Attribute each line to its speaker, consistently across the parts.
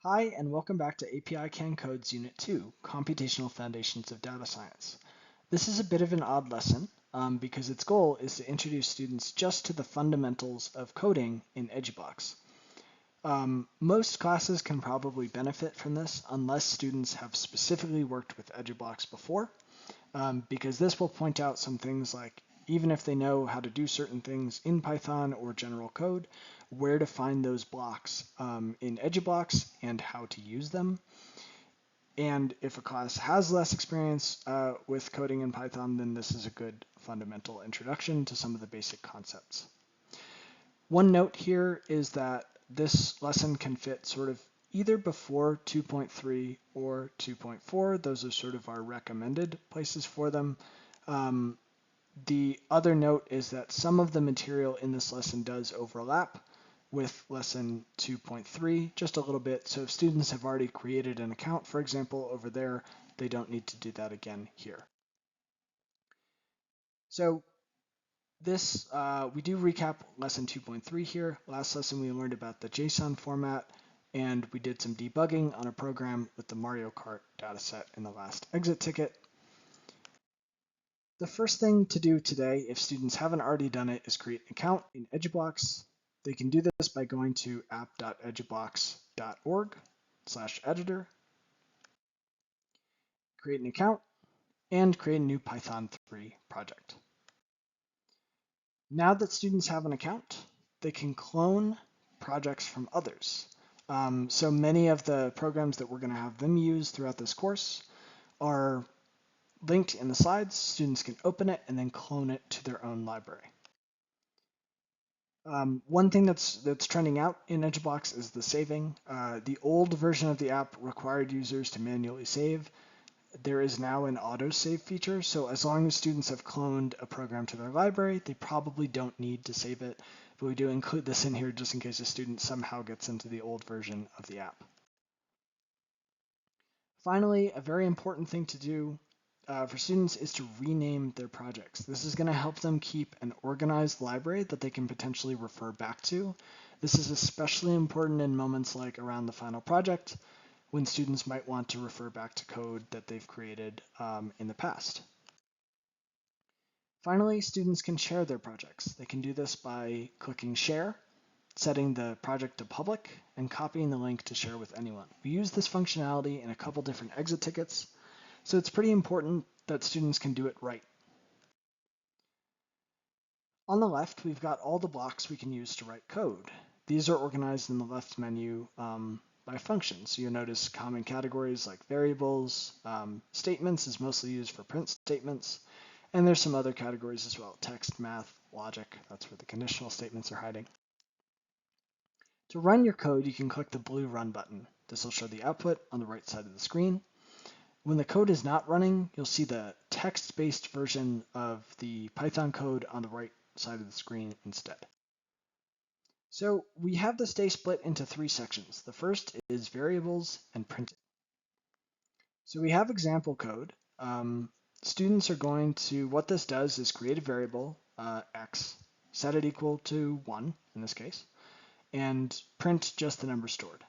Speaker 1: Hi, and welcome back to API Can Codes Unit 2, Computational Foundations of Data Science. This is a bit of an odd lesson because its goal is to introduce students just to the fundamentals of coding in EduBox. Most classes can probably benefit from this unless students have specifically worked with EduBox before, because this will point out some things like even if they know how to do certain things in Python or general code, where to find those blocks in EduBox and how to use them. And if a class has less experience with coding in Python, then this is a good fundamental introduction to some of the basic concepts. One note here is that this lesson can fit sort of either before 2.3 or 2.4. Those are sort of our recommended places for them. The other note is that some of the material in this lesson does overlap with lesson 2.3 just a little bit. So if students have already created an account, for example, over there, they don't need to do that again here. So this, we do recap lesson 2.3 here. Last lesson we learned about the JSON format, and we did some debugging on a program with the Mario Kart dataset in the last exit ticket. The first thing to do today, if students haven't already done it, is create an account in EduBox. They can do this by going to app.edubox.org/editor, create an account, and create a new Python 3 project. Now that students have an account, they can clone projects from others. So many of the programs that we're going to have them use throughout this course are linked in the slides. Students can open it and then clone it to their own library. One thing that's trending out in EduBox is the saving. The old version of the app required users to manually save. There is now an autosave feature, so as long as students have cloned a program to their library, they probably don't need to save it, but we do include this in here just in case a student somehow gets into the old version of the app. Finally, a very important thing to do for students is to rename their projects. This is going to help them keep an organized library that they can potentially refer back to. This is especially important in moments like around the final project, when students might want to refer back to code that they've created in the past. Finally, students can share their projects. They can do this by clicking share, setting the project to public, and copying the link to share with anyone. We use this functionality in a couple different exit tickets, so it's pretty important that students can do it right. On the left, we've got all the blocks we can use to write code. These are organized in the left menu by functions. So you'll notice common categories like variables, statements is mostly used for print statements, and there's some other categories as well, text, math, logic, that's where the conditional statements are hiding. To run your code, you can click the blue Run button. This will show the output on the right side of the screen. When the code is not running, you'll see the text-based version of the Python code on the right side of the screen instead. So we have this day split into three sections. The first is variables and printing. So we have example code. Students are going to, what this does is create a variable, x, set it equal to 1 in this case, and print just the number stored.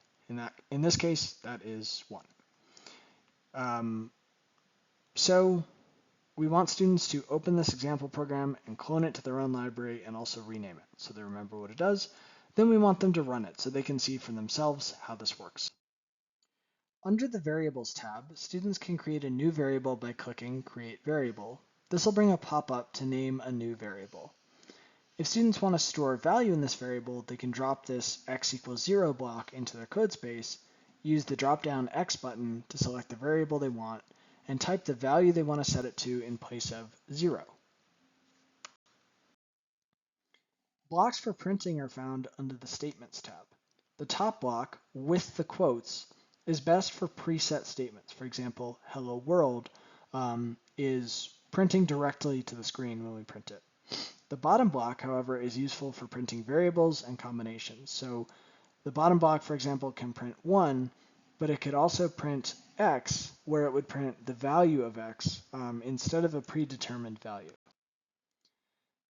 Speaker 1: In this case, that is 1. So we want students to open this example program and clone it to their own library and also rename it so they remember what it does. Then we want them to run it so they can see for themselves how this works. Under the Variables tab, students can create a new variable by clicking Create Variable. This will bring a pop-up to name a new variable. If students want to store a value in this variable, they can drop this x equals 0 block into their code space, use the drop-down X button to select the variable they want, and type the value they want to set it to in place of 0. Blocks for printing are found under the Statements tab. The top block, with the quotes, is best for preset statements. For example, hello world is printing directly to the screen when we print it. The bottom block, however, is useful for printing variables and combinations. So the bottom block, for example, can print 1, but it could also print x, where it would print the value of x instead of a predetermined value.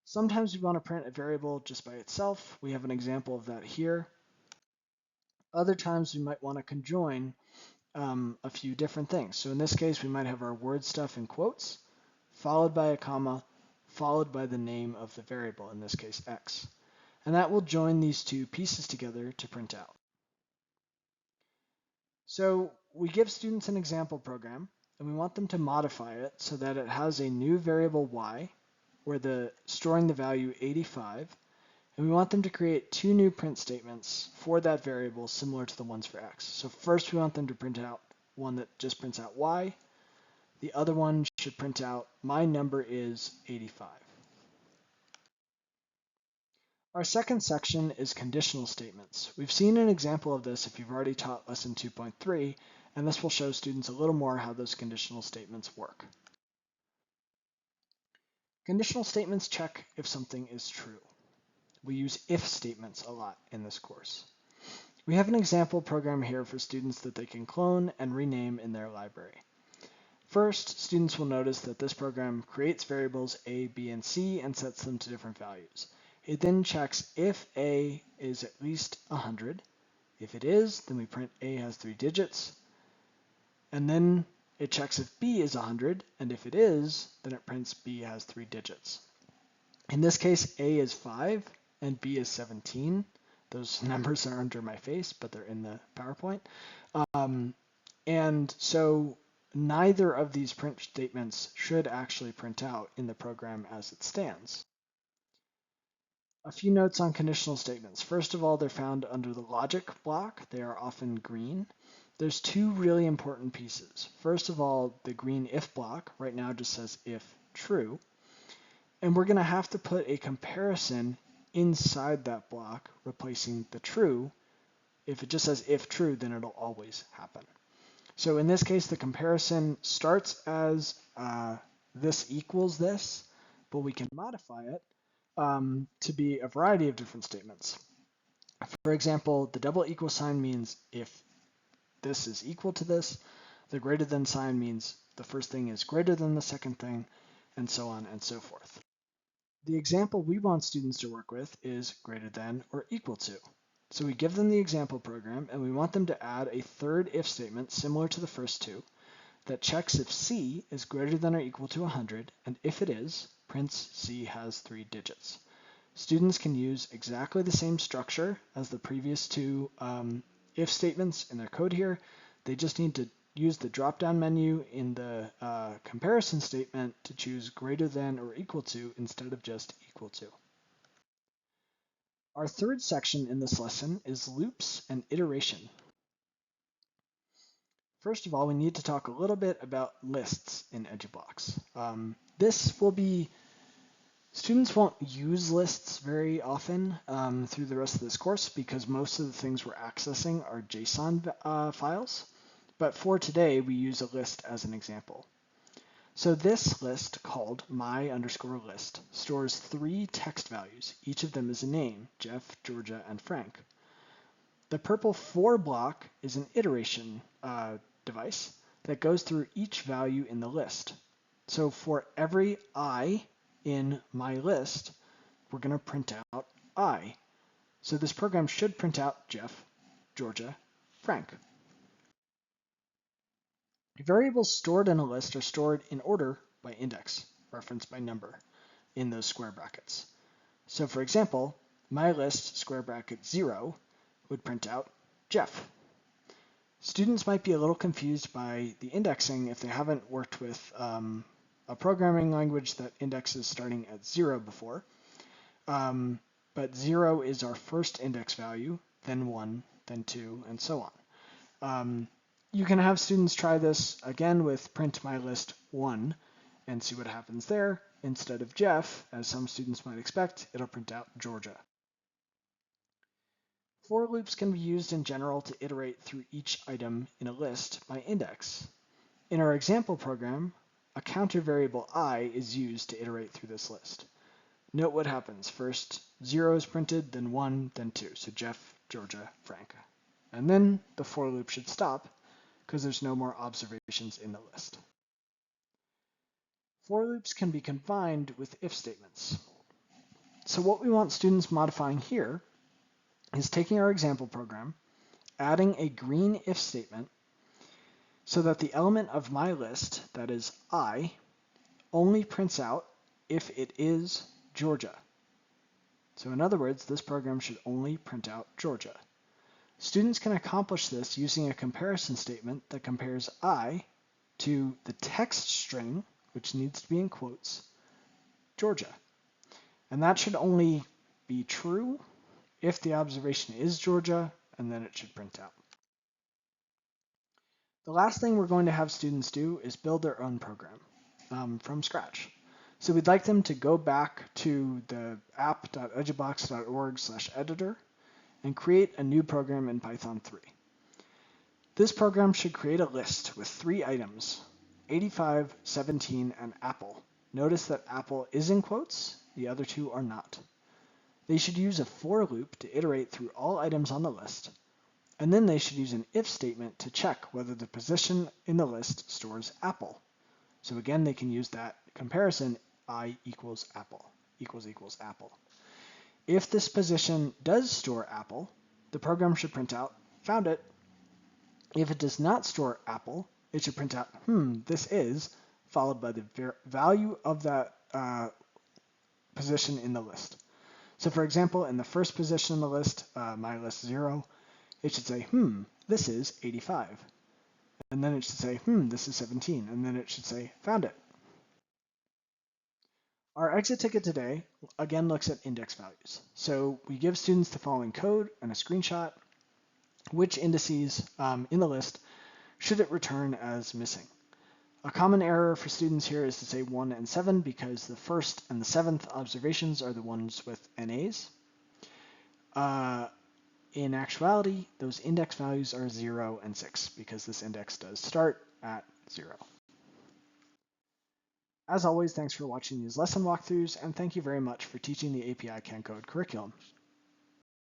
Speaker 1: Sometimes we want to print a variable just by itself. We have an example of that here. Other times we might want to conjoin a few different things. So in this case, we might have our word stuff in quotes, followed by a comma, followed by the name of the variable, in this case x. And that will join these two pieces together to print out. So we give students an example program, and we want them to modify it so that it has a new variable y, where storing the value 85, and we want them to create two new print statements for that variable similar to the ones for x. So first we want them to print out one that just prints out y. The other one should print out my number is 85. Our second section is conditional statements. We've seen an example of this if you've already taught lesson 2.3, and this will show students a little more how those conditional statements work. Conditional statements check if something is true. We use if statements a lot in this course. We have an example program here for students that they can clone and rename in their library. First, students will notice that this program creates variables a, b, and c and sets them to different values. It then checks if a is at least 100. If it is, then we print a has 3 digits. And then it checks if b is 100, and if it is, then it prints b has 3 digits. In this case, a is 5 and b is 17. Those numbers are under my face, but they're in the PowerPoint. And so neither of these print statements should actually print out in the program as it stands. A few notes on conditional statements. First of all, they're found under the logic block. They are often green. There's two really important pieces. First of all, the green if block right now just says if true. And we're going to have to put a comparison inside that block, replacing the true. If it just says if true, then it'll always happen. So in this case, the comparison starts as this equals this, but we can modify it to be a variety of different statements. For example, the double equal sign means if this is equal to this. The greater than sign means the first thing is greater than the second thing, and so on and so forth. The example we want students to work with is greater than or equal to. So we give them the example program, and we want them to add a third if statement similar to the first two that checks if c is greater than or equal to 100, and if it is, prints c has 3 digits. Students can use exactly the same structure as the previous two if statements in their code here. They just need to use the drop-down menu in the comparison statement to choose greater than or equal to instead of just equal to. Our third section in this lesson is loops and iteration. First of all, we need to talk a little bit about lists in EduBlocks. Students won't use lists very often through the rest of this course because most of the things we're accessing are JSON files. But for today, we use a list as an example. So this list, called my_list, stores 3 text values. Each of them is a name: Jeff, Georgia, and Frank. The purple for block is an iteration device that goes through each value in the list. So for every I in my list, we're going to print out I. So this program should print out Jeff, Georgia, Frank. Variables stored in a list are stored in order by index, referenced by number, in those square brackets. So for example, my list square bracket 0 would print out Jeff. Students might be a little confused by the indexing if they haven't worked with a programming language that indexes starting at 0 before. But 0 is our first index value, then 1, then 2, and so on. You can have students try this again with print my list 1 and see what happens there. Instead of Jeff, as some students might expect, it'll print out Georgia. For loops can be used in general to iterate through each item in a list by index. In our example program, a counter variable I is used to iterate through this list. Note what happens. First 0 is printed, then 1, then 2. So Jeff, Georgia, Frank. And then the for loop should stop because there's no more observations in the list. For loops can be combined with if statements. So what we want students modifying here is taking our example program, adding a green if statement so that the element of my list, that is I, only prints out if it is Georgia. So in other words, this program should only print out Georgia. Students can accomplish this using a comparison statement that compares I to the text string, which needs to be in quotes, Georgia. And that should only be true if the observation is Georgia, and then it should print out. The last thing we're going to have students do is build their own program from scratch. So we'd like them to go back to the app.edubox.org/editor and create a new program in Python 3. This program should create a list with 3 items, 85, 17, and Apple. Notice that Apple is in quotes, the other 2 are not. They should use a for loop to iterate through all items on the list, and then they should use an if statement to check whether the position in the list stores Apple. So again, they can use that comparison I equals Apple, equals Apple. If this position does store Apple, the program should print out, found it. If it does not store Apple, it should print out, this is, followed by the value of that position in the list. So for example, in the first position in the list, my list 0, it should say, this is 85. And then it should say, this is 17. And then it should say, found it. Our exit ticket today, again, looks at index values. So we give students the following code and a screenshot. Which indices in the list should it return as missing? A common error for students here is to say 1 and 7 because the first and the 7th observations are the ones with NAs. In actuality, those index values are 0 and 6 because this index does start at 0. As always, thanks for watching these lesson walkthroughs, and thank you very much for teaching the API CAN code curriculum.